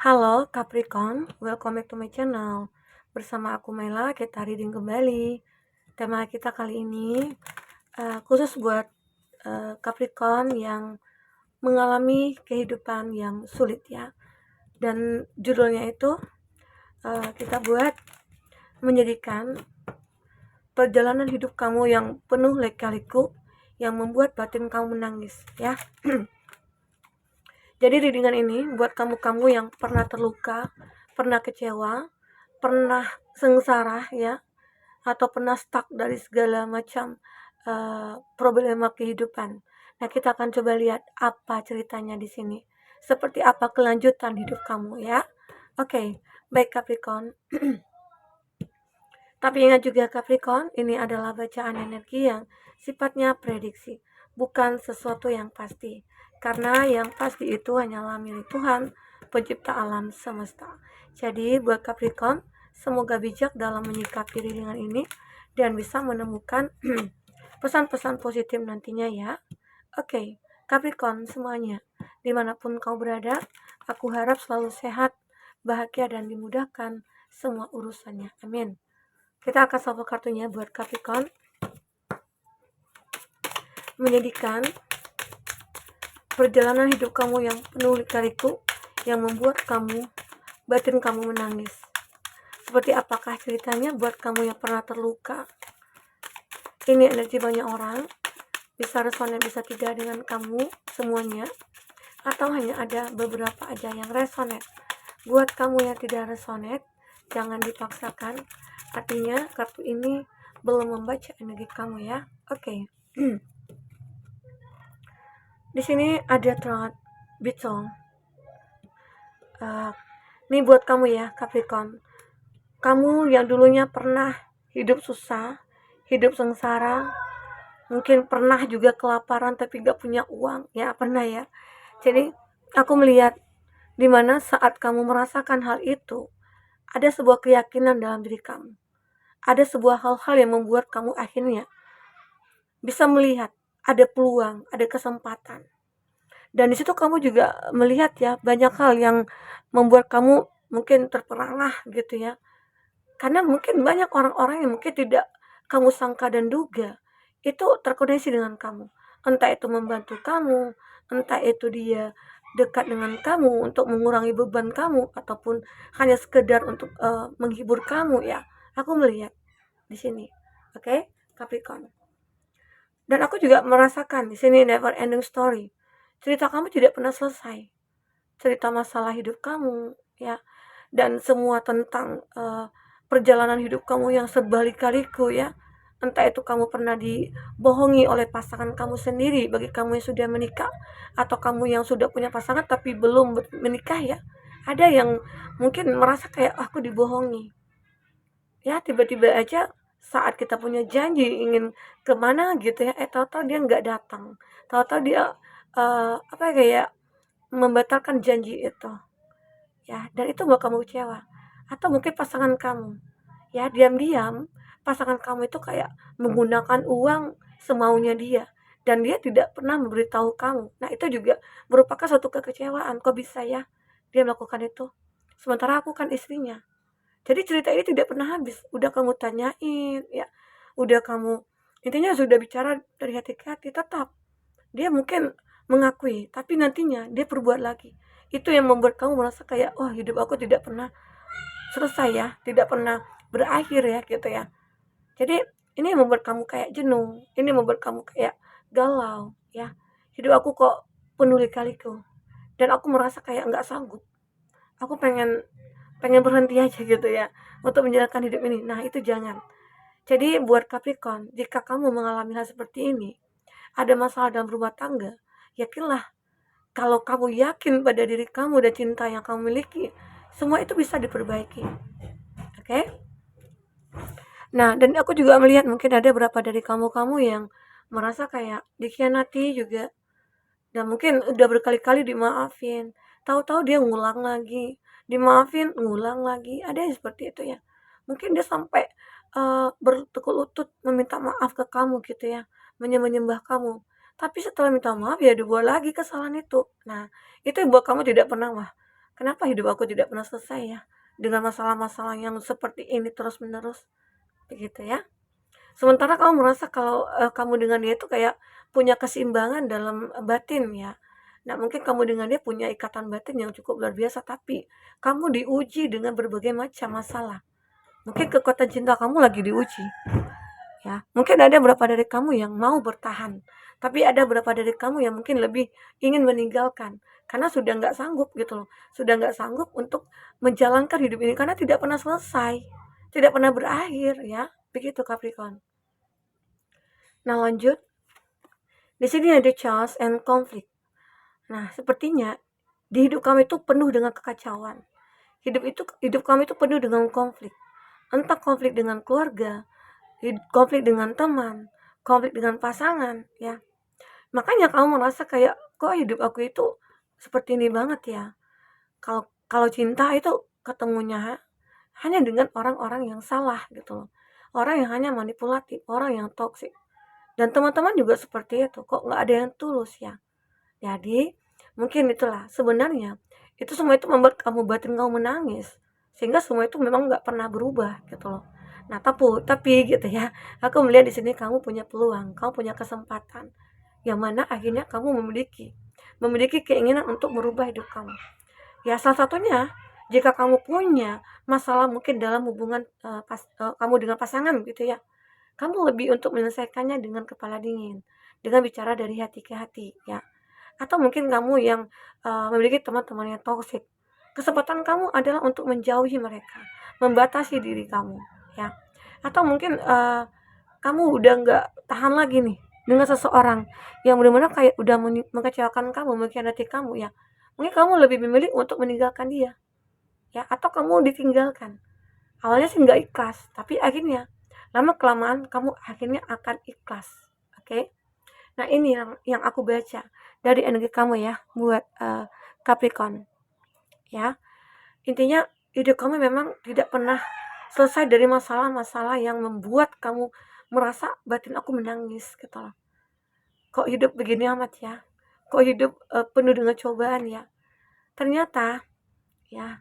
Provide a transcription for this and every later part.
Halo Capricorn, welcome back to my channel. Bersama aku Mela, kita reading kembali. Tema kita kali ini khusus buat Capricorn yang mengalami kehidupan yang sulit ya. Dan judulnya itu kita buat menjadikan perjalanan hidup kamu yang penuh lika-liku yang membuat batin kamu menangis ya. Jadi readingan ini buat kamu-kamu yang pernah terluka, pernah kecewa, pernah sengsara ya, atau pernah stuck dari segala macam problema kehidupan. Nah, kita akan coba lihat apa ceritanya di sini. Seperti apa kelanjutan hidup kamu ya. Oke, baik Capricorn. Tapi ingat juga Capricorn, ini adalah bacaan energi yang sifatnya prediksi, bukan sesuatu yang pasti. Karena yang pasti itu hanyalah milik Tuhan, pencipta alam semesta. Jadi buat Capricorn, semoga bijak dalam menyikapi readingan ini dan bisa menemukan pesan-pesan positif nantinya ya. Oke, Capricorn semuanya, dimanapun kau berada, aku harap selalu sehat, bahagia dan dimudahkan semua urusannya. Amin. Kita akan shuffle kartunya buat Capricorn. Menjadikan perjalanan hidup kamu yang penuh lika-liku yang membuat batin kamu menangis. Seperti apakah ceritanya buat kamu yang pernah terluka? Ini energi banyak orang, bisa resonate bisa tidak dengan kamu semuanya, atau hanya ada beberapa aja yang resonate. Buat kamu yang tidak resonate, jangan dipaksakan. Artinya kartu ini belum membaca energi kamu ya. Oke. Di sini ada Truth Beetle. Ini buat kamu ya Capricorn. Kamu yang dulunya pernah hidup susah, hidup sengsara, mungkin pernah juga kelaparan tapi gak punya uang ya, pernah ya. Jadi aku melihat dimana saat kamu merasakan hal itu, ada sebuah keyakinan dalam diri kamu. Ada sebuah hal-hal yang membuat kamu akhirnya bisa melihat ada peluang, ada kesempatan. Dan di situ kamu juga melihat ya banyak hal yang membuat kamu mungkin terperangah gitu ya. Karena mungkin banyak orang-orang yang mungkin tidak kamu sangka dan duga itu terkoneksi dengan kamu. Entah itu membantu kamu, entah itu dia dekat dengan kamu untuk mengurangi beban kamu, ataupun hanya sekedar untuk menghibur kamu ya. Aku melihat di sini. Oke, Capricorn. Dan aku juga merasakan di sini never ending story. Cerita kamu tidak pernah selesai. Cerita masalah hidup kamu ya, dan semua tentang perjalanan hidup kamu yang serba lika-liku ya. Entah itu kamu pernah dibohongi oleh pasangan kamu sendiri bagi kamu yang sudah menikah, atau kamu yang sudah punya pasangan tapi belum menikah ya. Ada yang mungkin merasa kayak aku dibohongi. Ya, tiba-tiba aja saat kita punya janji ingin kemana gitu ya, tahu-tahu dia nggak datang. Tahu-tahu dia kayak membatalkan janji itu. Ya, dan itu buat kamu kecewa. Atau mungkin pasangan kamu. Ya, diam-diam pasangan kamu itu kayak menggunakan uang semaunya dia dan dia tidak pernah memberitahu kamu. Nah, itu juga merupakan suatu kekecewaan. Kok bisa ya dia melakukan itu? Sementara aku kan istrinya. Jadi cerita ini tidak pernah habis. Udah kamu tanyain, ya. Udah kamu intinya sudah bicara dari hati ke hati, tetap dia mungkin mengakui, tapi nantinya dia perbuat lagi. Itu yang membuat kamu merasa kayak, oh hidup aku tidak pernah selesai ya, tidak pernah berakhir ya gitu ya. Jadi ini yang membuat kamu kayak jenuh, ini membuat kamu kayak galau ya. Hidup aku kok penuh lika-liku dan aku merasa kayak nggak sanggup. Aku pengen berhenti aja gitu ya untuk menjalankan hidup ini. Nah, itu jangan. Jadi buat Capricorn, jika kamu mengalami hal seperti ini, ada masalah dalam rumah tangga, yakinlah kalau kamu yakin pada diri kamu dan cinta yang kamu miliki, semua itu bisa diperbaiki. Oke? Nah, dan aku juga melihat mungkin ada beberapa dari kamu-kamu yang merasa kayak dikhianati juga. Dan mungkin udah berkali-kali dimaafin, tahu-tahu dia ngulang lagi, dimaafin, ngulang lagi. Ada yang seperti itu ya. Mungkin dia sampai bertekuk lutut meminta maaf ke kamu gitu ya, menyembah kamu. Tapi setelah minta maaf ya dibuat lagi kesalahan itu. Nah, itu yang buat kamu tidak pernah kenapa hidup aku tidak pernah selesai ya dengan masalah-masalah yang seperti ini terus-menerus, begitu ya. Sementara kamu merasa kalau, kamu dengan dia itu kayak punya keseimbangan dalam, batin ya. Nah, mungkin kamu dengan dia punya ikatan batin yang cukup luar biasa, tapi kamu diuji dengan berbagai macam masalah. Mungkin kekuatan cinta kamu lagi diuji, ya. Mungkin ada beberapa dari kamu yang mau bertahan, tapi ada beberapa dari kamu yang mungkin lebih ingin meninggalkan, karena sudah nggak sanggup gitu loh. Sudah nggak sanggup untuk menjalankan hidup ini karena tidak pernah selesai, tidak pernah berakhir ya. Begitu Capricorn. Nah, lanjut. Di sini ada chaos and conflict. Nah, sepertinya di hidup kamu itu penuh dengan kekacauan. Hidup kamu itu penuh dengan konflik. Entah konflik dengan keluarga, konflik dengan teman, konflik dengan pasangan, ya. Makanya kamu merasa kayak kok hidup aku itu seperti ini banget ya. Kalau kalau cinta itu ketemunya hanya dengan orang-orang yang salah gitu loh. Orang yang hanya manipulatif, orang yang toksik. Dan teman-teman juga seperti itu, kok nggak ada yang tulus ya. Jadi, mungkin itulah sebenarnya itu semua itu membuat batin kamu menangis. Sehingga semua itu memang nggak pernah berubah gitu loh. Nah, tapi gitu ya, aku melihat di sini kamu punya peluang, kamu punya kesempatan. Yang mana akhirnya kamu memiliki keinginan untuk merubah hidup kamu. Ya, salah satunya jika kamu punya masalah mungkin dalam hubungan kamu dengan pasangan gitu ya. Kamu lebih untuk menyelesaikannya dengan kepala dingin, dengan bicara dari hati ke hati ya. Atau mungkin kamu yang memiliki teman-teman yang toksik, kesempatan kamu adalah untuk menjauhi mereka, membatasi diri kamu ya. Atau mungkin kamu udah nggak tahan lagi nih dengan seseorang yang benar-benar kayak udah mengecewakan kamu, mengkhianati kamu ya. Mungkin kamu lebih memilih untuk meninggalkan dia ya, atau kamu ditinggalkan. Awalnya sih nggak ikhlas, tapi akhirnya lama kelamaan kamu akhirnya akan ikhlas. Oke. Nah, ini yang aku baca dari energi kamu ya buat Capricorn ya. Intinya hidup kamu memang tidak pernah selesai dari masalah-masalah yang membuat kamu merasa batin aku menangis gitu loh. Kok hidup begini amat ya? Kok hidup penuh dengan cobaan ya? Ternyata ya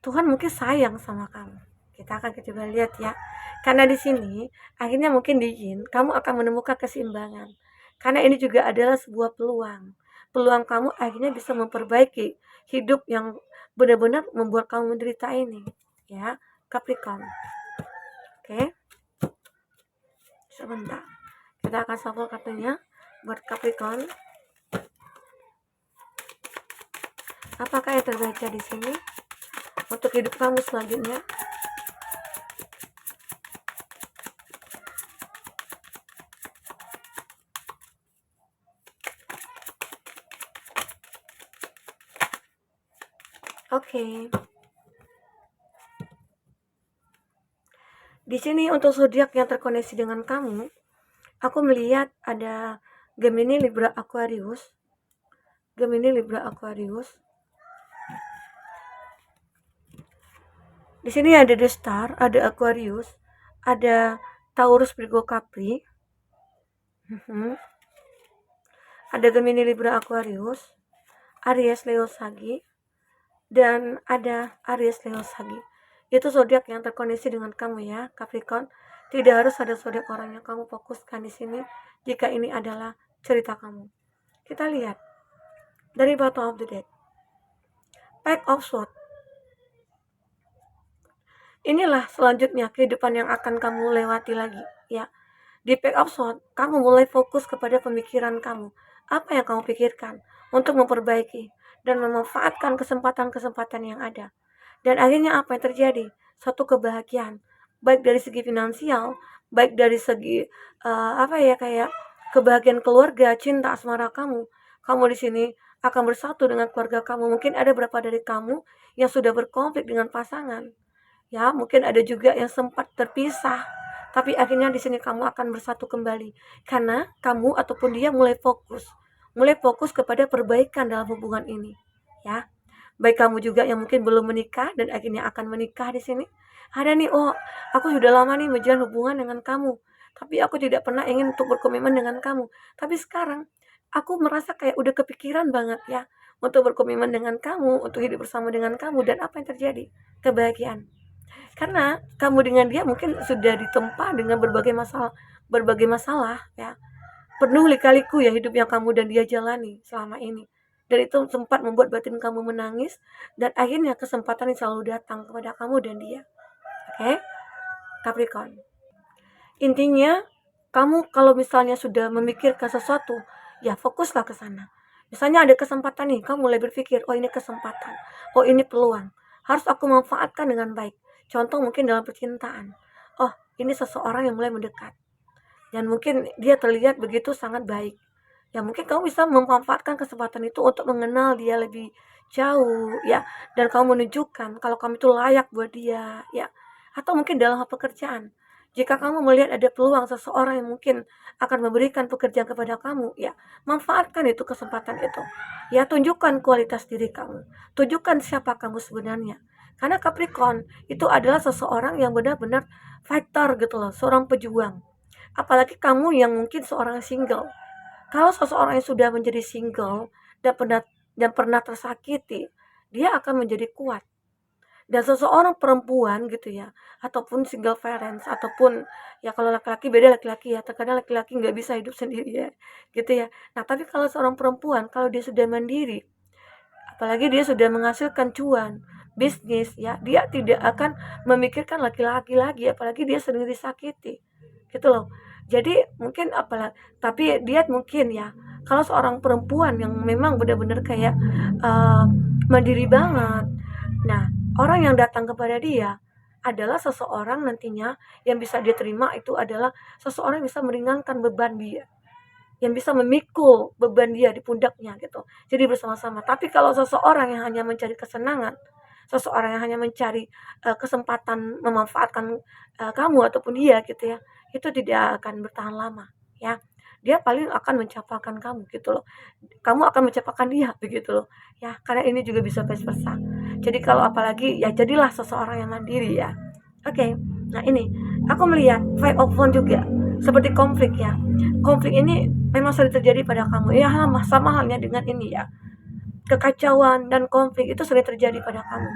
Tuhan mungkin sayang sama kamu. Kita akan coba lihat ya. Karena di sini akhirnya mungkin kamu akan menemukan keseimbangan. Karena ini juga adalah sebuah peluang. Peluang kamu akhirnya bisa memperbaiki hidup yang benar-benar membuat kamu menderita ini. Ya, Capricorn. Oke. Sebentar. Kita akan shuffle kartunya buat Capricorn. Apakah yang terbaca di sini untuk hidup kamu selanjutnya? Oke. Di sini untuk zodiak yang terkoneksi dengan kamu, aku melihat ada Gemini, Libra, Aquarius. Gemini, Libra, Aquarius. Di sini ada The Star, ada Aquarius, ada Taurus, Virgo, Capri. Ada Gemini, Libra, Aquarius, Aries, Leo, Sagi, dan ada Aries, Leo, Sagi. Itu zodiak yang terkoneksi dengan kamu ya, Capricorn. Tidak harus ada zodiak orang yang kamu fokuskan di sini jika ini adalah cerita kamu. Kita lihat dari bottom of the deck. Pack of Swords. Inilah selanjutnya kehidupan yang akan kamu lewati lagi ya. Di Pack of Swords, kamu mulai fokus kepada pemikiran kamu. Apa yang kamu pikirkan untuk memperbaiki dan memanfaatkan kesempatan-kesempatan yang ada. Dan akhirnya apa yang terjadi? Satu kebahagiaan, baik dari segi finansial, baik dari segi kayak kebahagiaan keluarga, cinta, asmara kamu. Kamu di sini akan bersatu dengan keluarga kamu. Mungkin ada beberapa dari kamu yang sudah berkonflik dengan pasangan. Ya, mungkin ada juga yang sempat terpisah. Tapi akhirnya di sini kamu akan bersatu kembali karena kamu ataupun dia mulai fokus kepada perbaikan dalam hubungan ini, ya. Baik kamu juga yang mungkin belum menikah dan akhirnya akan menikah di sini. Ada nih, oh, aku sudah lama nih menjalin hubungan dengan kamu, tapi aku tidak pernah ingin untuk berkomitmen dengan kamu. Tapi sekarang aku merasa kayak udah kepikiran banget ya untuk berkomitmen dengan kamu, untuk hidup bersama dengan kamu, dan apa yang terjadi? Kebahagiaan. Karena kamu dengan dia mungkin sudah ditempa dengan berbagai masalah ya. Penuh lika-liku ya hidup yang kamu dan dia jalani selama ini. Dan itu sempat membuat batin kamu menangis, dan akhirnya kesempatan yang selalu datang kepada kamu dan dia. Oke? Capricorn. Intinya, kamu kalau misalnya sudah memikirkan sesuatu, ya fokuslah ke sana. Misalnya ada kesempatan nih, kamu mulai berpikir, oh ini kesempatan, oh ini peluang, harus aku manfaatkan dengan baik. Contoh mungkin dalam percintaan, oh ini seseorang yang mulai mendekat, dan mungkin dia terlihat begitu sangat baik. Ya mungkin kamu bisa memanfaatkan kesempatan itu untuk mengenal dia lebih jauh ya, dan kamu menunjukkan kalau kamu itu layak buat dia ya. Atau mungkin dalam hal pekerjaan, jika kamu melihat ada peluang seseorang yang mungkin akan memberikan pekerjaan kepada kamu ya, manfaatkan itu kesempatan itu ya. Tunjukkan kualitas diri kamu, tunjukkan siapa kamu sebenarnya, karena Capricorn itu adalah seseorang yang benar-benar fighter gitu loh, seorang pejuang. Apalagi kamu yang mungkin seorang single. Kalau seseorang yang sudah menjadi single dan pernah tersakiti, dia akan menjadi kuat. Dan seseorang perempuan gitu ya, ataupun single parents, ataupun ya kalau laki-laki beda laki-laki ya, terkadang laki-laki nggak bisa hidup sendiri ya, gitu ya. Nah tapi kalau seorang perempuan, kalau dia sudah mandiri, apalagi dia sudah menghasilkan cuan, bisnis ya, dia tidak akan memikirkan laki-laki lagi, apalagi dia sering disakiti, gitu loh. Jadi mungkin tapi dia mungkin ya, kalau seorang perempuan yang memang benar-benar kayak uh, mandiri banget, nah orang yang datang kepada dia adalah seseorang nantinya yang bisa dia terima, itu adalah seseorang yang bisa meringankan beban dia, yang bisa memikul beban dia di pundaknya gitu. Jadi bersama-sama. Tapi kalau seseorang yang hanya mencari kesenangan, seseorang yang hanya mencari kesempatan memanfaatkan kamu ataupun dia gitu ya, itu tidak akan bertahan lama ya. Dia paling akan mencapakan kamu gitu loh. Kamu akan mencapakan dia begitu loh. Ya, karena ini juga bisa vice versa. Jadi kalau apalagi ya jadilah seseorang yang mandiri ya. Oke. Nah, ini aku melihat five of one juga seperti konflik ya. Konflik ini memang sering terjadi pada kamu. Ya, sama halnya dengan ini ya. Kekacauan dan konflik itu sering terjadi pada kamu.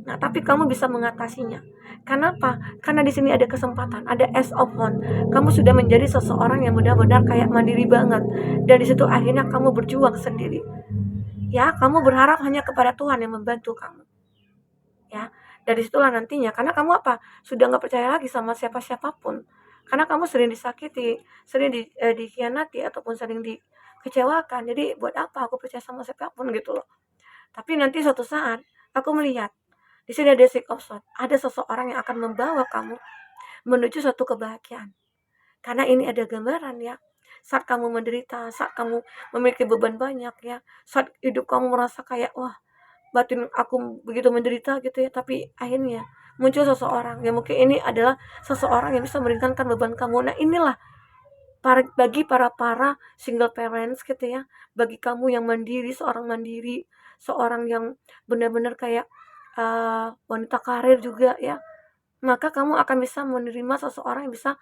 Nah, tapi kamu bisa mengatasinya. Kenapa? Karena di sini ada kesempatan, ada as of one. Kamu sudah menjadi seseorang yang benar-benar kayak mandiri banget. Dan di situ akhirnya kamu berjuang sendiri. Ya, kamu berharap hanya kepada Tuhan yang membantu kamu. Ya, dari situlah nantinya, karena kamu apa? Sudah nggak percaya lagi sama siapa-siapapun. Karena kamu sering disakiti, sering dikhianati, ataupun sering dikecewakan. Jadi buat apa aku percaya sama siapapun gitu loh. Tapi nanti suatu saat aku melihat di sini ada six of swords. Ada seseorang yang akan membawa kamu menuju suatu kebahagiaan. Karena ini ada gambaran ya. Saat kamu menderita, saat kamu memiliki beban banyak ya, saat hidup kamu merasa kayak wah batin aku begitu menderita gitu ya, tapi akhirnya muncul seseorang yang mungkin ini adalah seseorang yang bisa meringankan beban kamu. Nah inilah bagi para single parents gitu ya, bagi kamu yang mandiri, seorang yang benar-benar kayak wanita karir juga ya, maka kamu akan bisa menerima seseorang yang bisa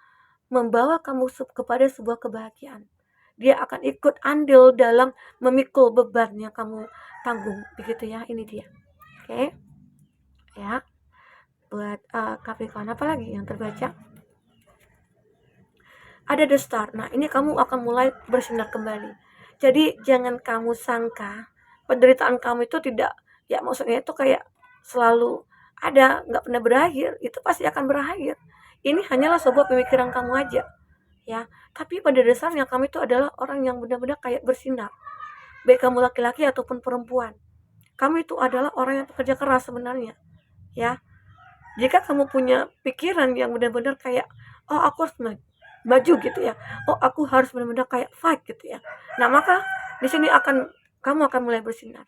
membawa kamu kepada sebuah kebahagiaan. Dia akan ikut andil dalam memikul beban yang kamu tanggung, begitu ya. Ini dia. Oke. Ya. Buat Capricorn apa lagi yang terbaca? Ada the star. Nah, ini kamu akan mulai bersinar kembali. Jadi jangan kamu sangka penderitaan kamu itu tidak, ya maksudnya itu kayak selalu ada, nggak pernah berakhir. Itu pasti akan berakhir. Ini hanyalah sebuah pemikiran kamu aja. Ya, tapi pada dasarnya kamu itu adalah orang yang benar-benar kayak bersinar. Baik kamu laki-laki ataupun perempuan. Kamu itu adalah orang yang pekerja keras sebenarnya. Ya, jika kamu punya pikiran yang benar-benar kayak, oh aku harus maju gitu ya, oh aku harus benar-benar kayak fight gitu ya, nah maka di sini kamu akan mulai bersinar,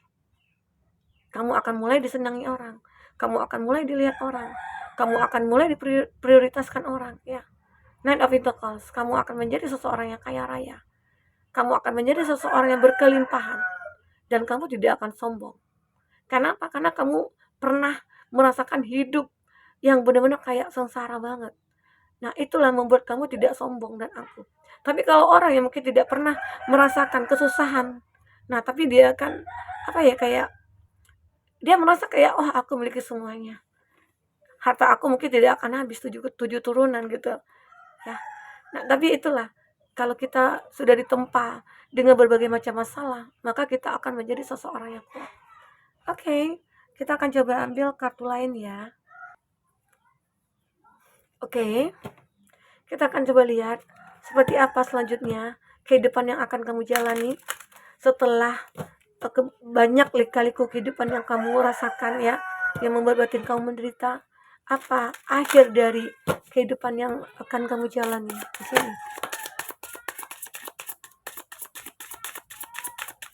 kamu akan mulai disenangi orang, kamu akan mulai dilihat orang, kamu akan mulai diprioritaskan orang ya. Nine of Pentacles, kamu akan menjadi seseorang yang kaya raya, kamu akan menjadi seseorang yang berkelimpahan, dan kamu tidak akan sombong. Kenapa? Karena kamu pernah merasakan hidup yang benar-benar kayak sengsara banget. Nah, itulah membuat kamu tidak sombong dan angkuh. Tapi kalau orang yang mungkin tidak pernah merasakan kesusahan, Nah, tapi dia kan apa ya, kayak dia merasa kayak, "Oh, aku memiliki semuanya. Harta aku mungkin tidak akan habis, tujuh turunan," gitu ya. Nah, tapi itulah, kalau kita sudah ditempa dengan berbagai macam masalah, maka kita akan menjadi seseorang yang kuat. Oke, kita akan coba ambil kartu lain ya. Oke, kita akan coba lihat seperti apa selanjutnya kehidupan yang akan kamu jalani setelah banyak lika-liku kehidupan yang kamu rasakan ya, yang membuat batin kamu menderita. Apa akhir dari kehidupan yang akan kamu jalani di sini?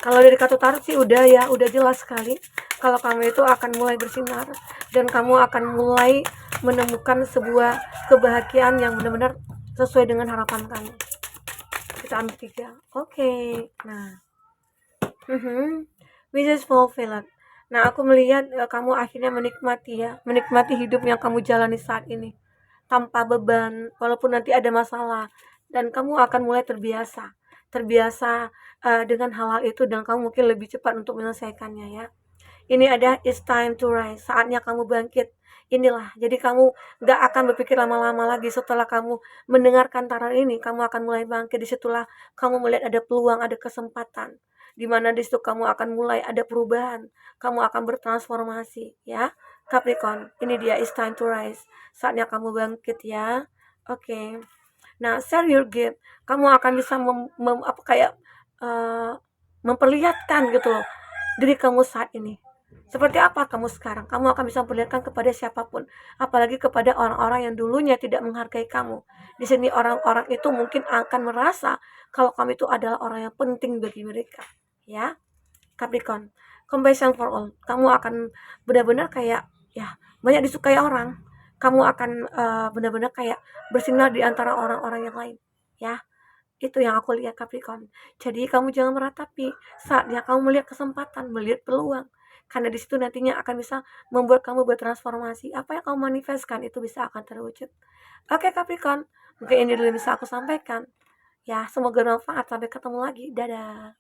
Kalau dari kartu tarot sih udah ya, udah jelas sekali kalau kamu itu akan mulai bersinar dan kamu akan mulai menemukan sebuah kebahagiaan yang benar-benar sesuai dengan harapan kamu. Kita ambil 3. Oke. Nah, wishes fulfilled. Nah, aku melihat kamu akhirnya menikmati hidup yang kamu jalani saat ini tanpa beban, walaupun nanti ada masalah, dan kamu akan mulai terbiasa dengan hal-hal itu, dan kamu mungkin lebih cepat untuk menyelesaikannya ya. Ini ada it's time to rise, saatnya kamu bangkit. Inilah, jadi kamu gak akan berpikir lama-lama lagi. Setelah kamu mendengarkan tarot ini, kamu akan mulai bangkit. Disitulah kamu melihat ada peluang, ada kesempatan, dimana disitu kamu akan mulai ada perubahan, kamu akan bertransformasi ya. Capricorn, ini dia it's time to rise, saatnya kamu bangkit ya. Oke. Nah, share your gift, kamu akan bisa memperlihatkan gitu loh diri kamu saat ini. Seperti apa kamu sekarang? Kamu akan bisa memperlihatkan kepada siapapun, apalagi kepada orang-orang yang dulunya tidak menghargai kamu. Di sini orang-orang itu mungkin akan merasa kalau kamu itu adalah orang yang penting bagi mereka, ya. Capricorn, compassion for all. Kamu akan benar-benar kayak ya banyak disukai orang. Kamu akan benar-benar kayak bersinar di antara orang-orang yang lain, ya. Itu yang aku lihat Capricorn. Jadi kamu jangan meratapi, saatnya kamu melihat kesempatan, melihat peluang. Karena di situ nantinya akan bisa membuat kamu bertransformasi. Apa yang kamu manifestkan itu bisa akan terwujud. Oke Capricorn, mungkin ini dulu yang bisa aku sampaikan. Ya, semoga bermanfaat. Sampai ketemu lagi. Dadah.